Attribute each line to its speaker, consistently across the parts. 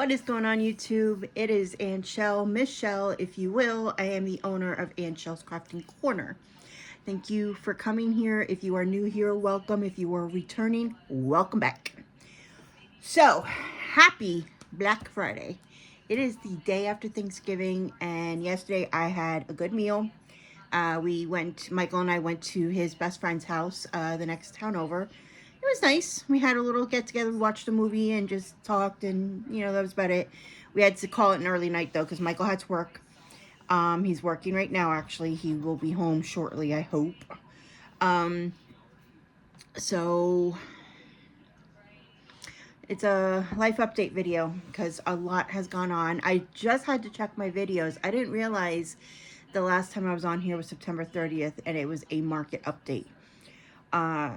Speaker 1: What is going on, YouTube? It is Ann Shell, Miss Shell, if you will. I am the owner of Ann Shell's Crafting Corner. Thank you for coming here. If you are new here, welcome. If you are returning, welcome back. So, happy Black Friday. It is the day after Thanksgiving, and yesterday I had a good meal. Michael and I went to his best friend's house, the next town over. It was nice. We had a little get together, watched a movie, and just talked, and that was about it. We had to call it an early night though, because Michael had to work. He's working right now. Actually, he will be home shortly, I hope. So it's a life update video because a lot has gone on. I just had to check my videos. I didn't realize the last time I was on here was September 30th, and it was a market update.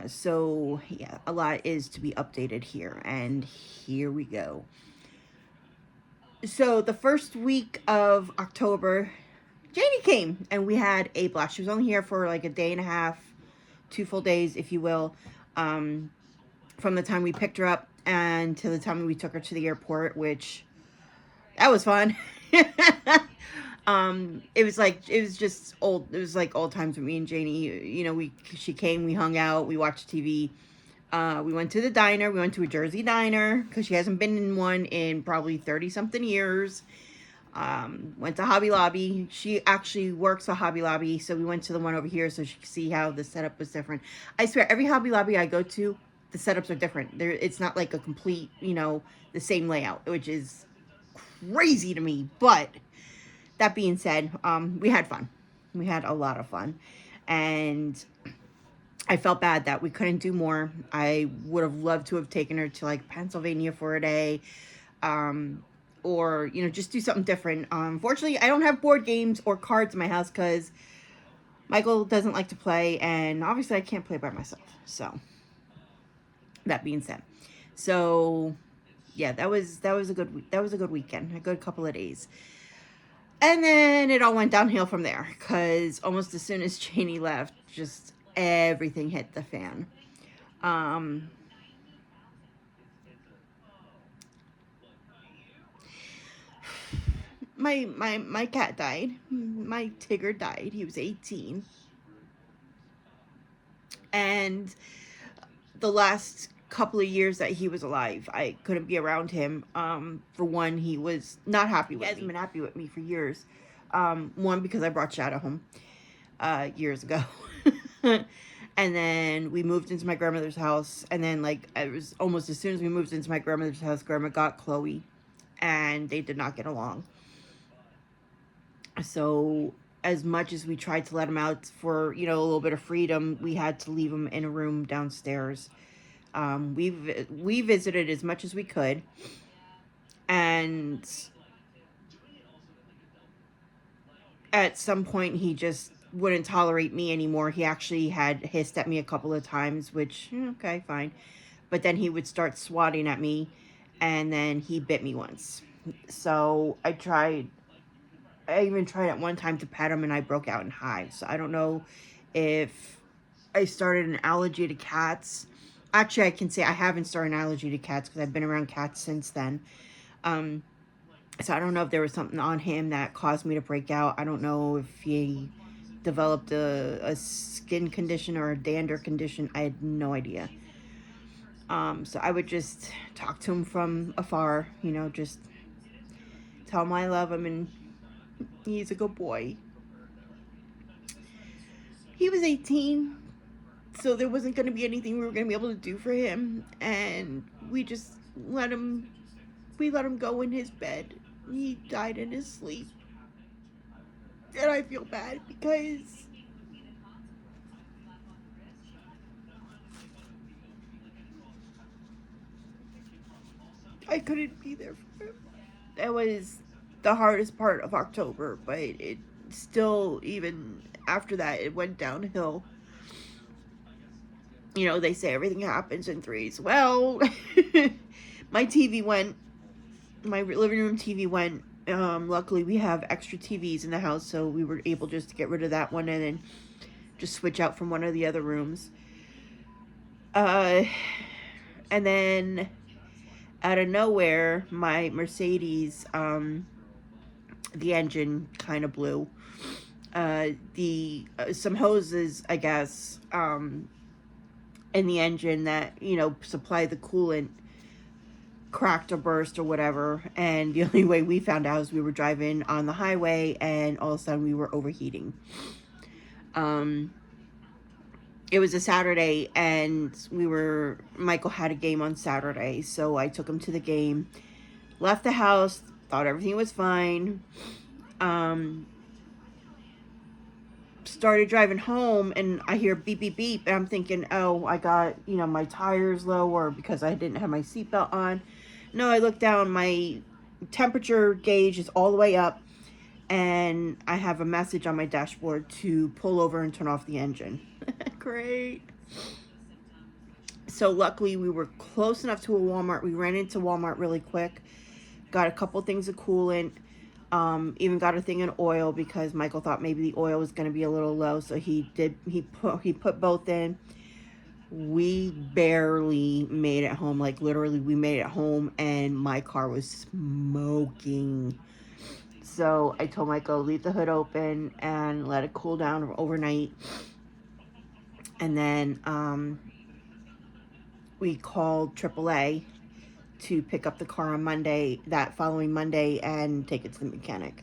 Speaker 1: So yeah, a lot is to be updated here, and here we go. So the first week of October, Janie came, and we had a blast. She was only here for like a day and a half, 2 full days, if you will, from the time we picked her up and to the time we took her to the airport, which that was fun. It was just old. It was like old times with me and Janie. She came, we hung out, we watched TV. We went to the diner. We went to a Jersey diner because she hasn't been in one in probably 30 something years. Went to Hobby Lobby. She actually works at Hobby Lobby, so we went to the one over here so she could see how the setup was different. I swear, every Hobby Lobby I go to, the setups are different. It's not like a complete, the same layout, which is crazy to me. But that being said, we had fun. We had a lot of fun, and I felt bad that we couldn't do more. I would have loved to have taken her to like Pennsylvania for a day, or just do something different. Fortunately, I don't have board games or cards in my house because Michael doesn't like to play, and obviously I can't play by myself. So that being said, so yeah, that was a good weekend, a good couple of days. And then it all went downhill from there because almost as soon as Janie left, just everything hit the fan. My cat died. My Tigger died. He was 18. And the last couple of years that he was alive, I couldn't be around him. For one, he was not happy with me. He hasn't been happy with me for years. One, because I brought Shadow home years ago. And then we moved into my grandmother's house. And then, like, it was almost as soon as we moved into my grandmother's house, Grandma got Chloe. And they did not get along. So as much as we tried to let him out for, a little bit of freedom, we had to leave him in a room downstairs. We visited as much as we could. And at some point, he just wouldn't tolerate me anymore. He actually had hissed at me a couple of times, which, okay, fine. But then he would start swatting at me, and then he bit me once. So I even tried at one time to pet him, and I broke out in hives. So I don't know if I started an allergy to cats. Actually, I can say I haven't started an allergy to cats because I've been around cats since then. So I don't know if there was something on him that caused me to break out. I don't know if he developed a skin condition or a dander condition. I had no idea. So I would just talk to him from afar, just tell him I love him and he's a good boy. He was 18, so there wasn't going to be anything we were going to be able to do for him, and we just let him go in his bed. He died in his sleep. And I feel bad because I couldn't be there for him. That was the hardest part of October, but it still, even after that, it went downhill. They say everything happens in threes. Well, my living room TV went. Luckily, we have extra TVs in the house, so we were able just to get rid of that one and then just switch out from one of the other rooms. And then Out of nowhere, my Mercedes, the engine kind of blew. The some hoses, I guess, in the engine that supply the coolant cracked or burst or whatever. And the only way we found out is we were driving on the highway, and all of a sudden we were overheating. It was a Saturday, and Michael had a game on Saturday, so I took him to the game, left the house, thought everything was fine, started driving home, and I hear beep, beep, beep, and I'm thinking, oh, I got, my tires low, or because I didn't have my seatbelt on. No, I look down, my temperature gauge is all the way up, and I have a message on my dashboard to pull over and turn off the engine. Great. So luckily we were close enough to a Walmart. We ran into Walmart really quick, got a couple things of coolant, even got a thing of oil because Michael thought maybe the oil was going to be a little low, so he put both in. We barely made it home. Like literally we made it home and my car was smoking. So I told Michael, leave the hood open and let it cool down overnight. And then we called AAA to pick up the car on Monday, that following Monday, and take it to the mechanic.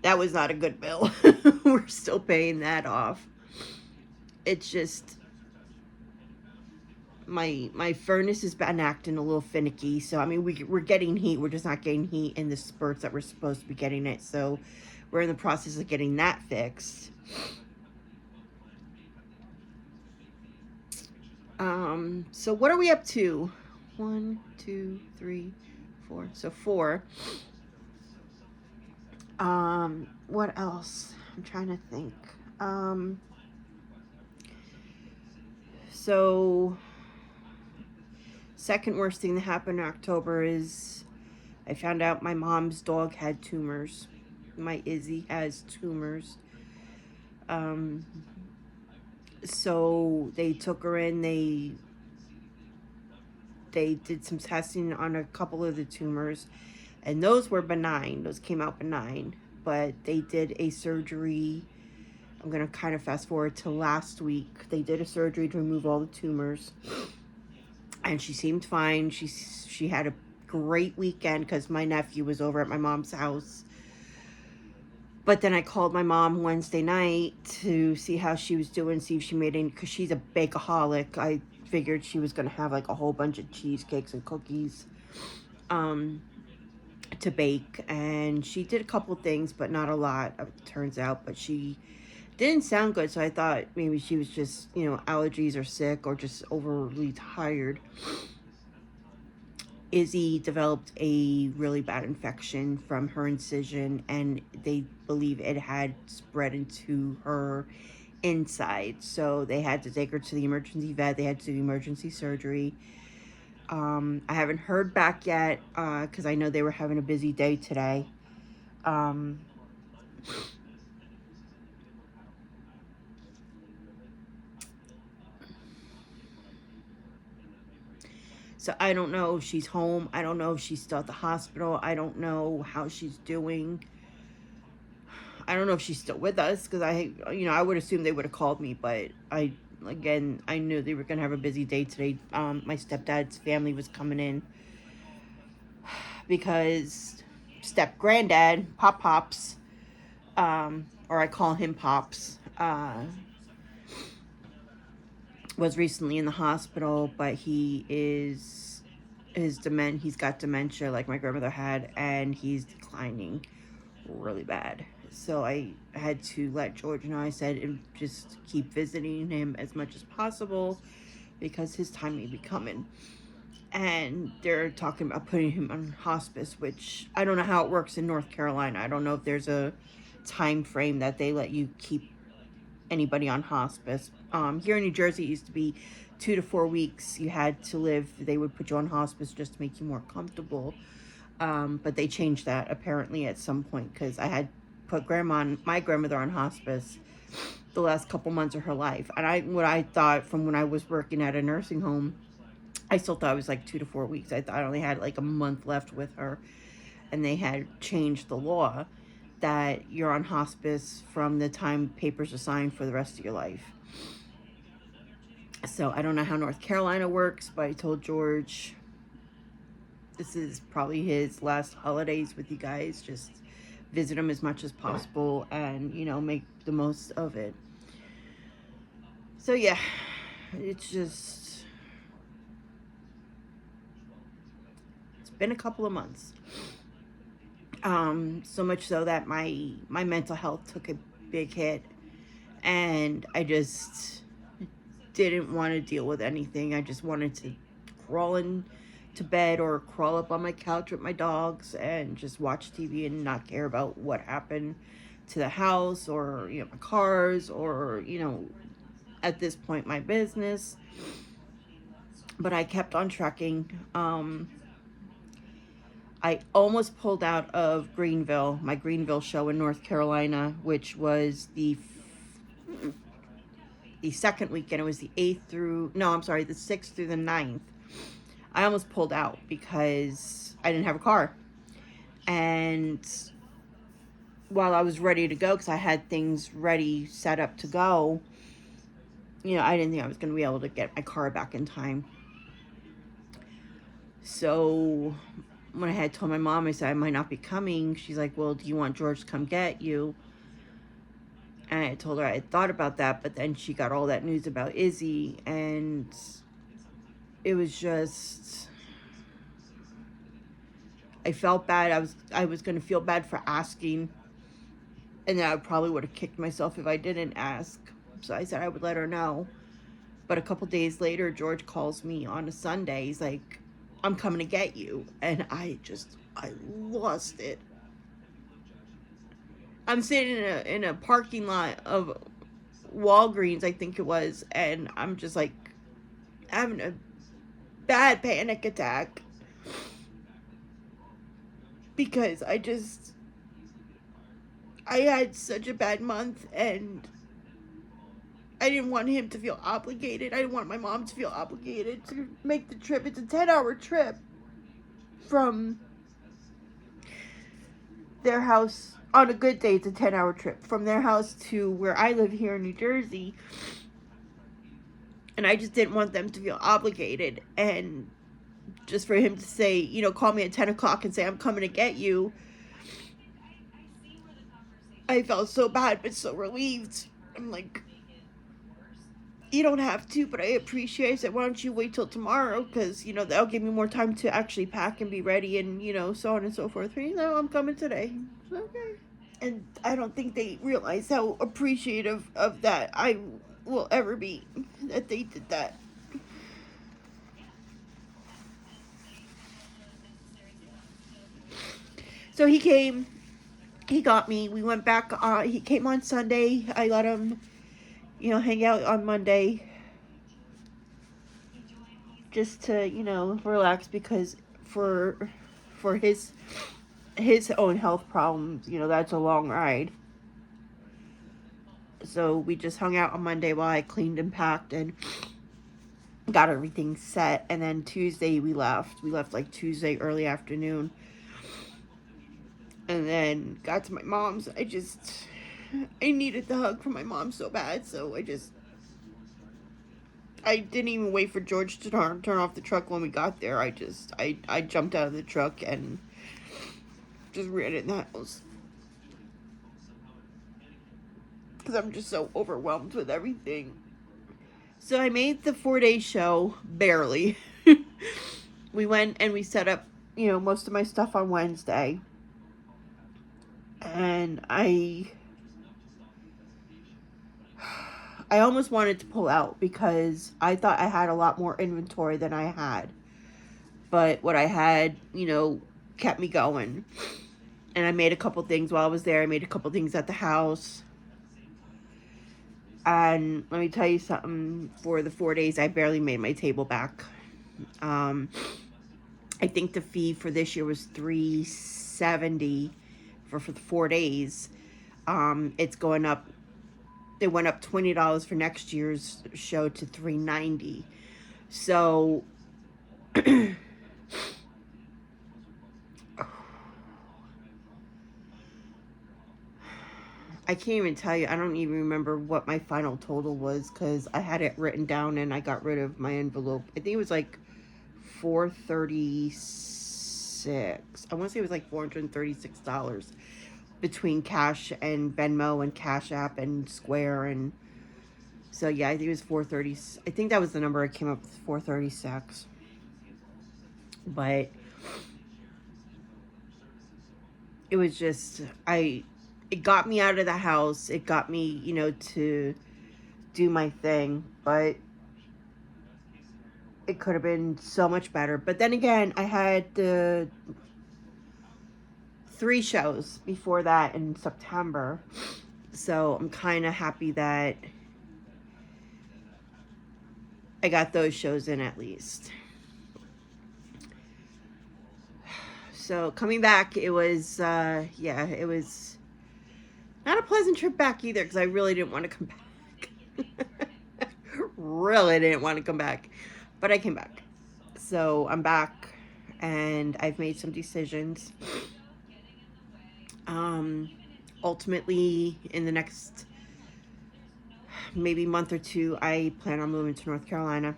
Speaker 1: That was not a good bill. We're still paying that off. It's just, my furnace has been acting a little finicky. So, I mean, we're getting heat. We're just not getting heat in the spurts that we're supposed to be getting it. So, we're in the process of getting that fixed. So what are we up to? 1, 2, 3, 4. So 4. What else? I'm trying to think. So second worst thing that happened in October is I found out my mom's dog had tumors. My Izzy has tumors. So they took her in, they did some testing on a couple of the tumors, and those were benign. Those came out benign, but they did a surgery. I'm going to kind of fast forward to last week. They did a surgery to remove all the tumors, and she seemed fine. She had a great weekend because my nephew was over at my mom's house. But then I called my mom Wednesday night to see how she was doing, see if she made any, because she's a bakeaholic. I figured she was going to have like a whole bunch of cheesecakes and cookies to bake. And she did a couple things, but not a lot, it turns out. But she didn't sound good, so I thought maybe she was just, allergies or sick or just overly tired. Izzy developed a really bad infection from her incision, and they believe it had spread into her inside. So they had to take her to the emergency vet. They had to do emergency surgery. I haven't heard back yet because I know they were having a busy day today. So I don't know if she's home. I don't know if she's still at the hospital. I don't know how she's doing. I don't know if she's still with us because I would assume they would have called me, but I knew they were going to have a busy day today. My stepdad's family was coming in because step-granddad, Pops, or I call him Pops, was recently in the hospital, but he's got dementia like my grandmother had, and he's declining really bad. So I had to let George know. I said, just keep visiting him as much as possible because his time may be coming. And they're talking about putting him on hospice, which I don't know how it works in North Carolina. I don't know if there's a time frame that they let you keep anybody on hospice. Here in New Jersey, it used to be 2 to 4 weeks you had to live. They would put you on hospice just to make you more comfortable. But they changed that apparently at some point because I had put my grandmother on hospice the last couple months of her life. And what I thought from when I was working at a nursing home, I still thought it was like 2 to 4 weeks. I thought I only had like a month left with her, and they had changed the law that you're on hospice from the time papers are signed for the rest of your life. So I don't know how North Carolina works, but I told George this is probably his last holidays with you guys. Just visit him as much as possible and, make the most of it. So yeah, it's been a couple of months. So much so that my mental health took a big hit, and I just didn't want to deal with anything. I just wanted to crawl into bed or crawl up on my couch with my dogs and just watch TV and not care about what happened to the house or, my cars or, at this point, my business. But I kept on trucking. I almost pulled out of Greenville, my Greenville show in North Carolina, which was the second weekend. It was the 6th through the 9th. I almost pulled out because I didn't have a car. And while I was ready to go, because I had things ready, set up to go, I didn't think I was going to be able to get my car back in time. So when I had told my mom, I said I might not be coming, she's like, well, do you want George to come get you? And I told her I had thought about that, but then she got all that news about Izzy, and it was just, I felt bad. I was going to feel bad for asking, and then I probably would have kicked myself if I didn't ask. So I said I would let her know. But a couple days later, George calls me on a Sunday. He's like, I'm coming to get you. And I lost it. I'm sitting in a parking lot of Walgreens, I think it was, and I'm just like having a bad panic attack because I had such a bad month, and I didn't want him to feel obligated. I didn't want my mom to feel obligated to make the trip. It's a 10-hour trip from their house. On a good day, it's a 10-hour trip from their house to where I live here in New Jersey. And I just didn't want them to feel obligated. And just for him to say, call me at 10 o'clock and say, I'm coming to get you. I felt so bad, but so relieved. I'm like, you don't have to, but I appreciate it. I said, why don't you wait till tomorrow? Because, that'll give me more time to actually pack and be ready and, so on and so forth. But, I'm coming today. Okay. And I don't think they realize how appreciative of that I will ever be, that they did that. So he came, he got me, we went back, he came on Sunday, I let him, hang out on Monday, just to, relax, because for his own health problems, that's a long ride. So we just hung out on Monday while I cleaned and packed and got everything set. And then Tuesday we left. We left like Tuesday early afternoon. And then got to my mom's. I needed the hug from my mom so bad. So I didn't even wait for George to turn off the truck when we got there. I jumped out of the truck and just ran in the house. Because I'm just so overwhelmed with everything. So I made the 4-day show, barely. We went and we set up, most of my stuff on Wednesday. And I almost wanted to pull out because I thought I had a lot more inventory than I had. But what I had, kept me going. And I made a couple things while I was there. I made a couple things at the house. And let me tell you something, for the 4 days, I barely made my table back. I think the fee for this year was $370 for the 4 days. It's going up. It went up $20 for next year's show to $390. So I can't even tell you. I don't even remember what my final total was because I had it written down and I got rid of my envelope. I think it was like 436. I want to say it was like $436 between cash and Venmo and Cash App and Square. And so yeah, I think it was 430. I think that was the number I came up with, 436. But it was just, it got me out of the house. It got me, you know, to do my thing. But it could have been so much better. But then again, I had the 3 shows before that in September. So I'm kind of happy that I got those shows in at least. So coming back, it was, yeah, it was not a pleasant trip back either because I really didn't want to come back. Really didn't want to come back. But I came back. So I'm back and I've made some decisions. Ultimately, in the next maybe month or 2, I plan on moving to North Carolina.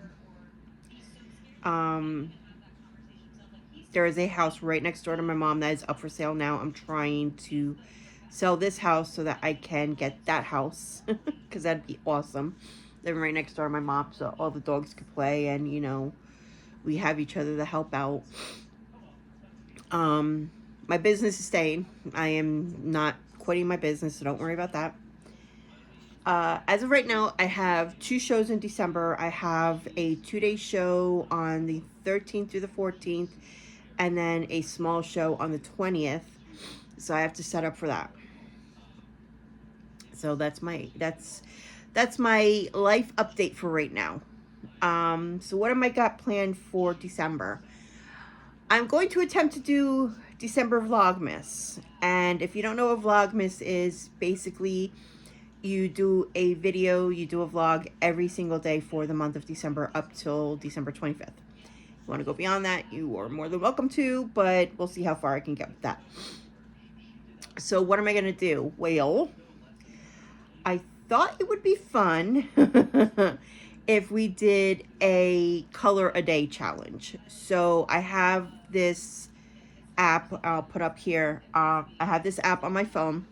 Speaker 1: There is a house right next door to my mom that is up for sale now. I'm trying to sell this house so that I can get that house because that'd be awesome. Living right next door to my mom so all the dogs could play and, you know, we have each other to help out. My business is staying. I am not quitting my business, so don't worry about that. As of right now, I have 2 shows in December. I have a 2-day show on the 13th through the 14th, and then a small show on the 20th. So I have to set up for that. So that's my life update for right now. So what am I got planned for December? I'm going to attempt to do December Vlogmas. And if you don't know what Vlogmas is, basically you do a video, you do a vlog every single day for the month of December up till December 25th. If you want to go beyond that, you are more than welcome to, but we'll see how far I can get with that. So what am I going to do? Well, I thought it would be fun if we did a color a day challenge. So I have this app I'll put up here. I have this app on my phone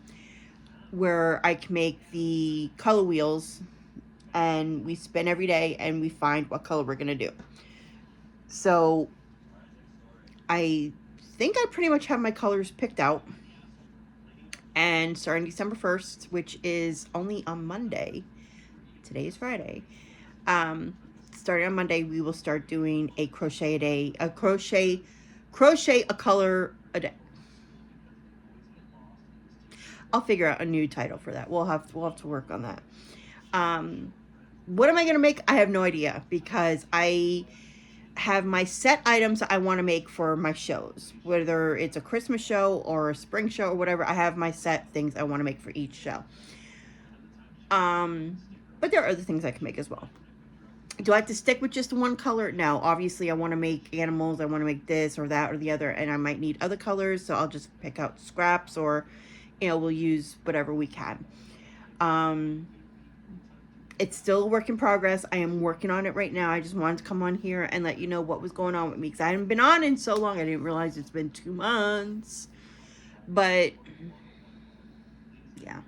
Speaker 1: where I can make the color wheels and we spin every day and we find what color we're gonna do. So I think I pretty much have my colors picked out. And starting December 1st, which is only on Monday, today is Friday, starting on Monday, we will start doing a crochet a day, crochet a color a day. I'll figure out a new title for that. We'll have to work on that. What am I going to make? I have no idea because I have my set items I want to make for my shows, whether it's a Christmas show or a spring show or whatever. I have my set things I want to make for each show. But there are other things I can make as well. Do I have to stick with just one color? No, obviously I want to make animals. I want to make this or that or the other, and I might need other colors, so I'll just pick out scraps or, you know, we'll use whatever we can. It's still a work in progress. I am working on it right now. I just wanted to come on here and let you know what was going on with me because I haven't been on in so long. I didn't realize it's been 2 months. But yeah.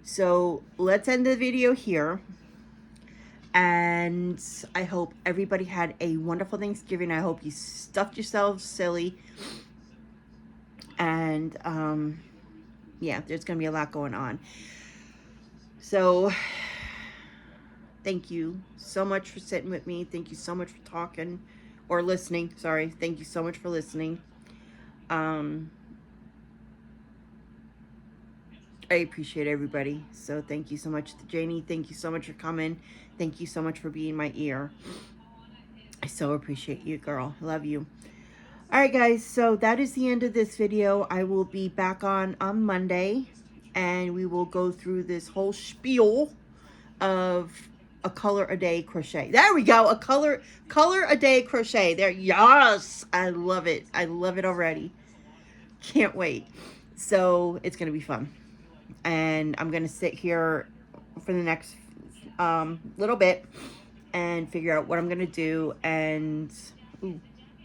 Speaker 1: So let's end the video here. And I hope everybody had a wonderful Thanksgiving. I hope you stuffed yourselves silly. And yeah, there's going to be a lot going on. So, thank you so much for sitting with me. Thank you so much for talking or listening. Sorry. Thank you so much for listening. I appreciate everybody. So, thank you so much to Janie. Thank you so much for coming. Thank you so much for being my ear. I so appreciate you, girl. Love you. All right, guys. So, that is the end of this video. I will be back on Monday. And we will go through this whole spiel of a color a day crochet. There we go. A color a day crochet. There. Yes. I love it. I love it already. Can't wait. So it's going to be fun. And I'm going to sit here for the next little bit and figure out what I'm going to do. And ooh,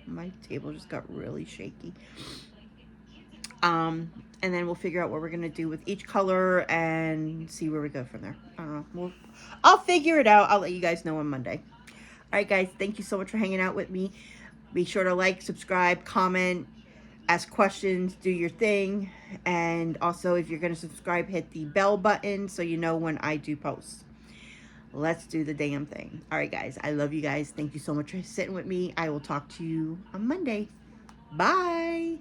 Speaker 1: my table just got really shaky. And then we'll figure out what we're going to do with each color and see where we go from there. I don't know. I'll figure it out. I'll let you guys know on Monday. All right, guys. Thank you so much for hanging out with me. Be sure to like, subscribe, comment, ask questions, do your thing. And also, if you're going to subscribe, hit the bell button so you know when I do post. Let's do the damn thing. All right, guys. I love you guys. Thank you so much for sitting with me. I will talk to you on Monday. Bye.